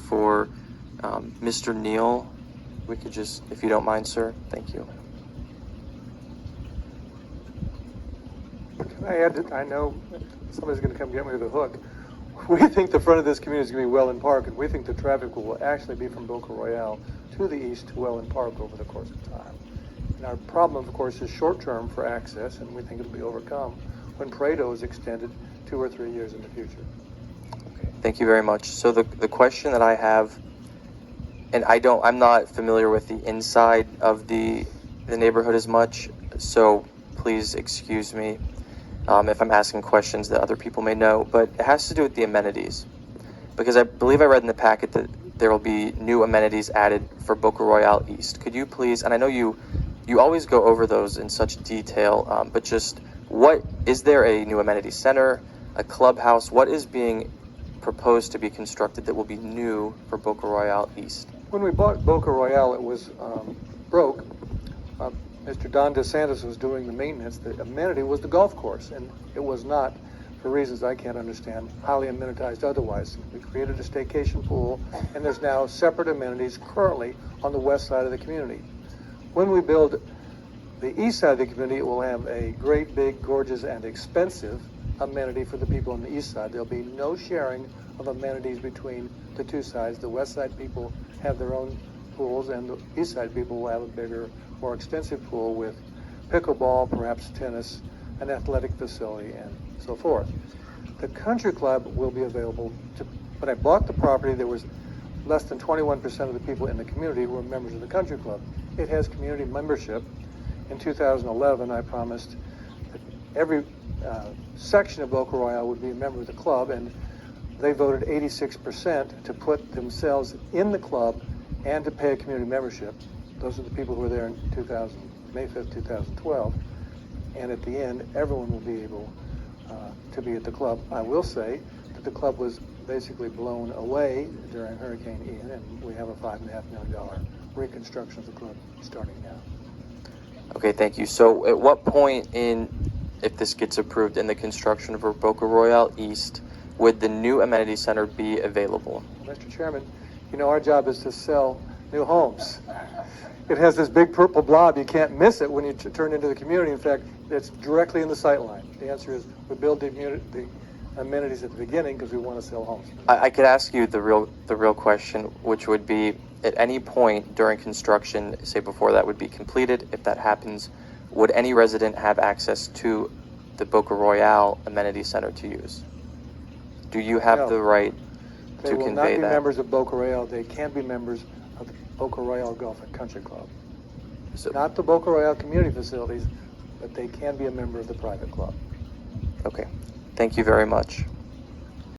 for Mr. Neal. We could just, if you don't mind, sir. Thank you. Can I add that I know somebody's going to come get me with a hook. We think the front of this community is going to be Welland Park, and we think the traffic will actually be from Boca Royale to the east to Welland Park over the course of time. And our problem, of course, is short-term for access, and we think it'll be overcome when Pareto is extended 2 or 3 years in the future. Okay, thank you very much. So the question that I have, and I'm not familiar with the inside of the neighborhood as much, so please excuse me if I'm asking questions that other people may know, but it has to do with the amenities. Because I believe I read in the packet that there will be new amenities added for Boca Royale East. Could you please, and I know you always go over those in such detail, but just is there a new amenity center, a clubhouse? What is being proposed to be constructed that will be new for Boca Royale East? When we bought Boca Royale, it was broke. Mr. Don DeSantis was doing the maintenance. The amenity was the golf course, and it was not, for reasons I can't understand, highly amenitized otherwise. We created a staycation pool, and there's now separate amenities currently on the west side of the community. When we build the east side of the community, it will have a great, big, gorgeous, and expensive amenity for the people on the east side. There'll be no sharing of amenities between the two sides. The west side people have their own pools, and the east side people will have a bigger, more extensive pool with pickleball, perhaps tennis, an athletic facility, and so forth. The country club will be available when I bought the property, there was less than 21% of the people in the community who were members of the country club. It has community membership. In 2011, I promised that every section of Boca Royale would be a member of the club, and they voted 86% to put themselves in the club and to pay a community membership. Those are the people who were there in May 5th, 2012. And at the end, everyone will be able to be at the club. I will say that the club was basically blown away during Hurricane Ian, and we have a $5.5 million reconstruction of the club starting now. Okay, thank you. So at what point if this gets approved in the construction of Boca Royale East, would the new amenity center be available? Mr. Chairman, you know our job is to sell new homes. It has this big purple blob. You can't miss it when you turn into the community. In fact, it's directly in the sight line. The answer is we build the amenities at the beginning because we want to sell homes. I could ask you the real question, which would be, at any point during construction, say before that would be completed, if that happens, would any resident have access to the Boca Royale amenity center to use? Do you have the right to convey that? They will not be members of Boca Royale. They can be members of the Boca Royale Golf and Country Club. So, not the Boca Royale community facilities, but they can be a member of the private club. Okay. Thank you very much.